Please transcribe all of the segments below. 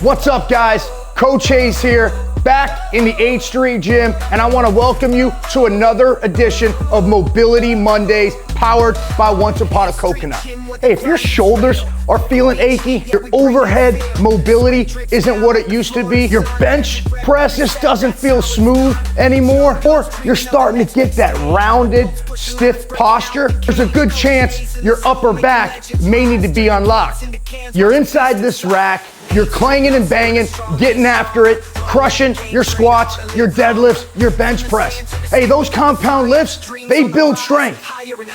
What's up, guys? Coach Hayes here, back in the 8th Street Gym, and I want to welcome you to another edition of Mobility Mondays, powered by Once Upon a Coconut. Hey, if your shoulders are feeling achy, your overhead mobility isn't what it used to be, your bench press just doesn't feel smooth anymore, or you're starting to get that rounded, stiff posture, there's a good chance your upper back may need to be unlocked. You're inside this rack, you're clanging and banging, getting after it, crushing your squats, your deadlifts, your bench press. Hey, those compound lifts, they build strength,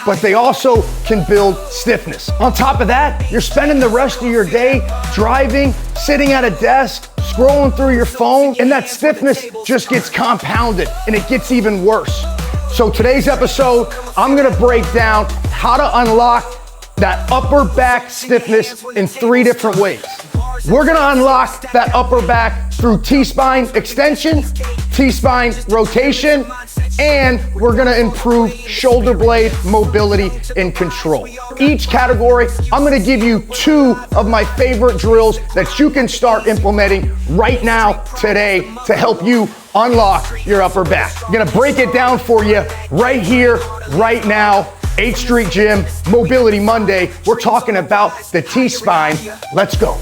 but they also can build stiffness. On top of that, you're spending the rest of your day driving, sitting at a desk, scrolling through your phone, and that stiffness just gets compounded and it gets even worse. So today's episode, I'm gonna break down how to unlock that upper back stiffness in 3 different ways. We're gonna unlock that upper back through T-spine extension, T-spine rotation, and we're gonna improve shoulder blade mobility and control. Each category, I'm gonna give you 2 of my favorite drills that you can start implementing right now, today, to help you unlock your upper back. I'm gonna break it down for you right here, right now. 8th Street Gym, Mobility Monday. We're talking about the T-spine. Let's go.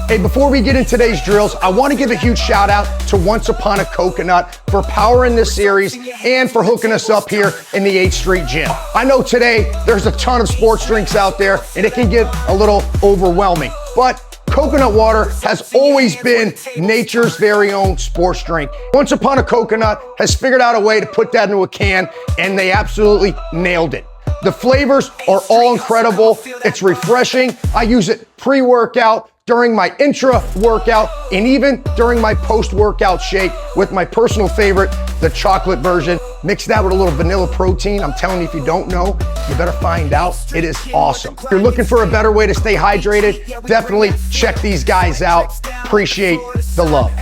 Hey, before we get into today's drills, I want to give a huge shout out to Once Upon a Coconut for powering this series and for hooking us up here in the 8th Street Gym. I know today there's a ton of sports drinks out there and it can get a little overwhelming, but coconut water has always been nature's very own sports drink. Once Upon a Coconut has figured out a way to put that into a can, and they absolutely nailed it. The flavors are all incredible. It's refreshing. I use it pre-workout, during my intra-workout, and even during my post-workout shake with my personal favorite, the chocolate version. Mix that with a little vanilla protein. I'm telling you, if you don't know, you better find out. It is awesome. If you're looking for a better way to stay hydrated, definitely check these guys out. Appreciate the love.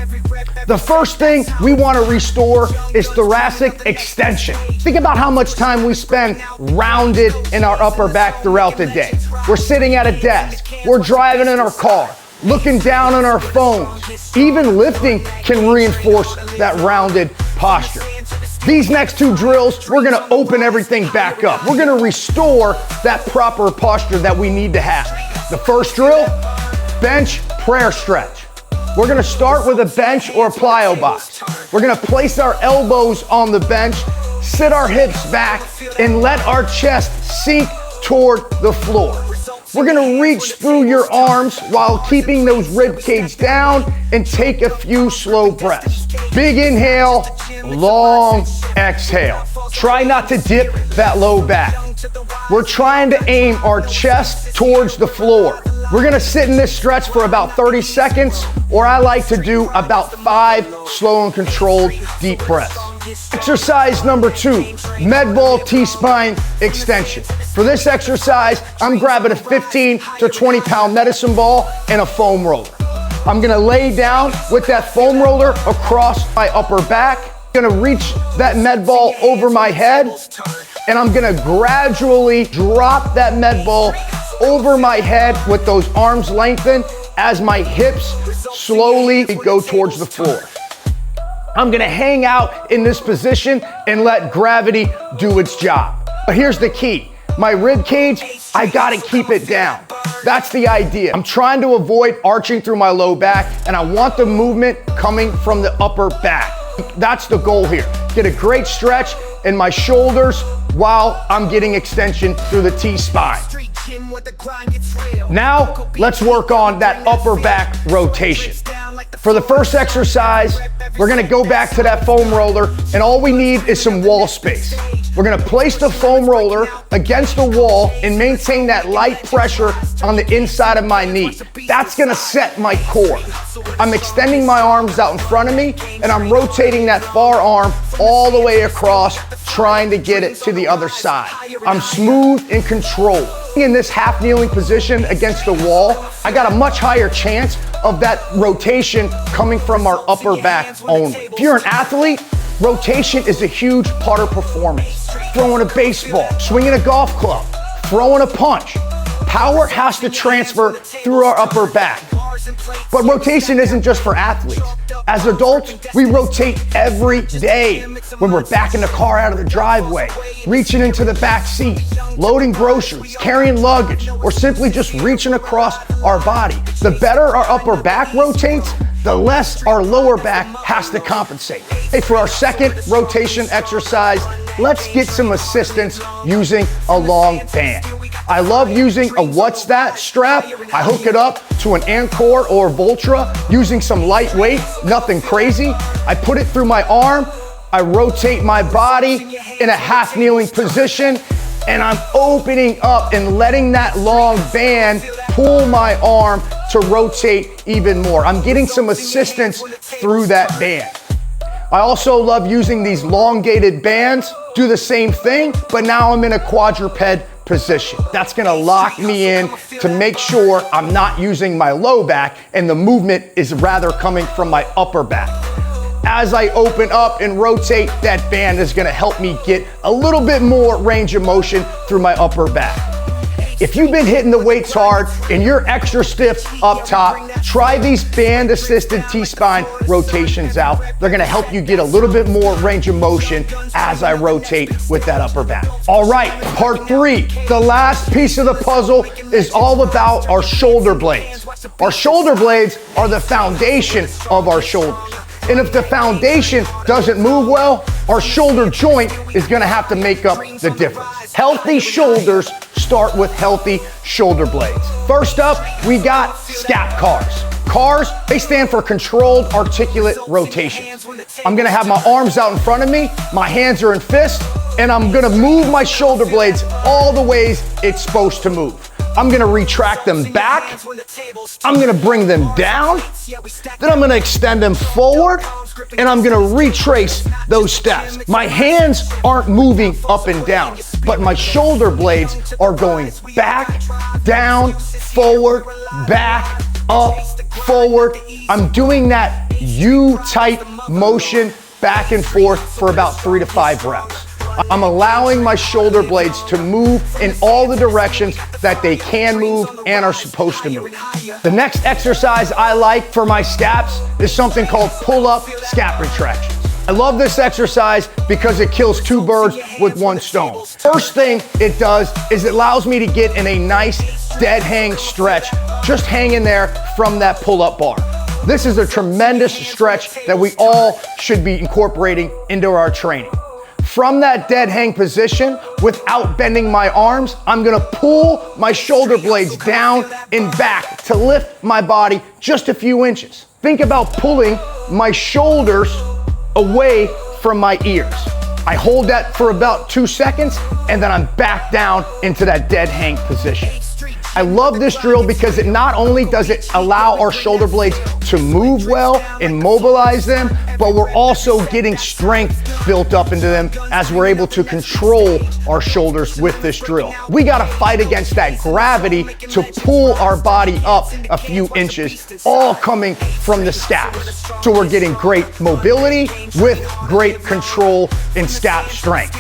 The first thing we want to restore is thoracic extension. Think about how much time we spend rounded in our upper back throughout the day. We're sitting at a desk, we're driving in our car, looking down on our phones. Even lifting can reinforce that rounded posture. These next 2 drills, we're gonna open everything back up. We're gonna restore that proper posture that we need to have. The first drill, bench prayer stretch. We're gonna start with a bench or a plyo box. We're gonna place our elbows on the bench, sit our hips back, and let our chest sink toward the floor. We're gonna reach through your arms while keeping those rib cage down and take a few slow breaths. Big inhale, long exhale. Try not to dip that low back. We're trying to aim our chest towards the floor. We're gonna sit in this stretch for about 30 seconds, or I like to do about 5 slow and controlled deep breaths. Exercise number 2, med ball T-spine extension. For this exercise, I'm grabbing a 15 to 20 pound medicine ball and a foam roller. I'm gonna lay down with that foam roller across my upper back. I'm gonna reach that med ball over my head, and I'm gonna gradually drop that med ball over my head with those arms lengthened as my hips slowly go towards the floor. I'm gonna hang out in this position and let gravity do its job. But here's the key. My rib cage, I gotta keep it down. That's the idea. I'm trying to avoid arching through my low back, and I want the movement coming from the upper back. That's the goal here. Get a great stretch in my shoulders while I'm getting extension through the T-spine. Now, let's work on that upper back rotation. For the first exercise, we're gonna go back to that foam roller, and all we need is some wall space. We're gonna place the foam roller against the wall and maintain that light pressure on the inside of my knee. That's gonna set my core. I'm extending my arms out in front of me, and I'm rotating that far arm all the way across, trying to get it to the other side. I'm smooth and controlled. In this half kneeling position against the wall, I got a much higher chance of that rotation coming from our upper back only. If you're an athlete, rotation is a huge part of performance. Throwing a baseball, swinging a golf club, throwing a punch. Power has to transfer through our upper back. But rotation isn't just for athletes. As adults, we rotate every day. When we're backing the car out of the driveway, reaching into the back seat, loading groceries, carrying luggage, or simply just reaching across our body. The better our upper back rotates, the less our lower back has to compensate. Hey, for our second rotation exercise, let's get some assistance using a long band. I love using a What's That strap. I hook it up to an Encore or Voltra using some lightweight, nothing crazy. I put it through my arm, I rotate my body in a half kneeling position, and I'm opening up and letting that long band pull my arm to rotate even more. I'm getting some assistance through that band. I also love using these elongated bands. Do the same thing, but now I'm in a quadruped position. That's gonna lock me in to make sure I'm not using my low back and the movement is rather coming from my upper back. As I open up and rotate, that band is gonna help me get a little bit more range of motion through my upper back. If you've been hitting the weights hard and you're extra stiff up top, try these band-assisted T-spine rotations out. They're gonna help you get a little bit more range of motion as I rotate with that upper back. All right, part 3. The last piece of the puzzle is all about our shoulder blades. Our shoulder blades are the foundation of our shoulders. And if the foundation doesn't move well, our shoulder joint is gonna have to make up the difference. Healthy shoulders start with healthy shoulder blades. First up, we got scap cars. Cars, they stand for controlled articulate rotation. I'm gonna have my arms out in front of me, my hands are in fists, and I'm gonna move my shoulder blades all the ways it's supposed to move. I'm gonna retract them back, I'm gonna bring them down, then I'm gonna extend them forward, and I'm gonna retrace those steps. My hands aren't moving up and down, but my shoulder blades are going back, down, forward, back, up, forward. I'm doing that U-type motion back and forth for about 3 to 5 reps. I'm allowing my shoulder blades to move in all the directions that they can move and are supposed to move. The next exercise I like for my scaps is something called pull-up scap retractions. I love this exercise because it kills 2 birds with 1 stone. First thing it does is it allows me to get in a nice dead hang stretch, just hanging there from that pull-up bar. This is a tremendous stretch that we all should be incorporating into our training. From that dead hang position, without bending my arms, I'm gonna pull my shoulder blades down and back to lift my body just a few inches. Think about pulling my shoulders away from my ears. I hold that for about 2 seconds, and then I'm back down into that dead hang position. I love this drill because it not only does it allow our shoulder blades to move well and mobilize them, but we're also getting strength built up into them as we're able to control our shoulders with this drill. We gotta fight against that gravity to pull our body up a few inches, all coming from the scaps. So we're getting great mobility with great control and scap strength.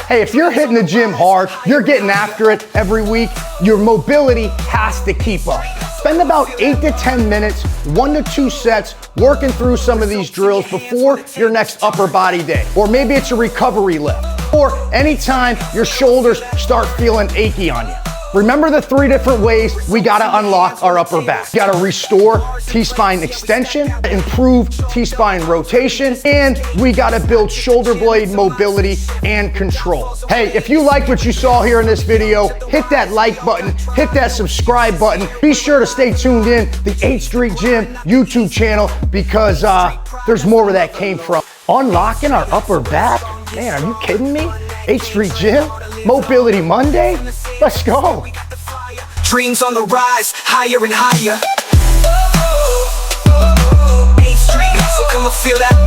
Hey, if you're hitting the gym hard, you're getting after it every week, your mobility has to keep up. Spend about 8 to 10 minutes, 1 to 2 sets, working through some of these drills before your next upper body day. Or maybe it's a recovery lift. Or anytime your shoulders start feeling achy on you. Remember the 3 different ways we gotta unlock our upper back. We gotta restore T-spine extension, improve T-spine rotation, and we gotta build shoulder blade mobility and control. Hey, if you like what you saw here in this video, hit that like button, hit that subscribe button. Be sure to stay tuned in the 8th Street Gym YouTube channel because there's more where that came from. Unlocking our upper back? Man, are you kidding me? 8th Street Gym? Mobility Monday? Let's go. Dreams on the rise, higher and higher. 8th Street, so come and feel that.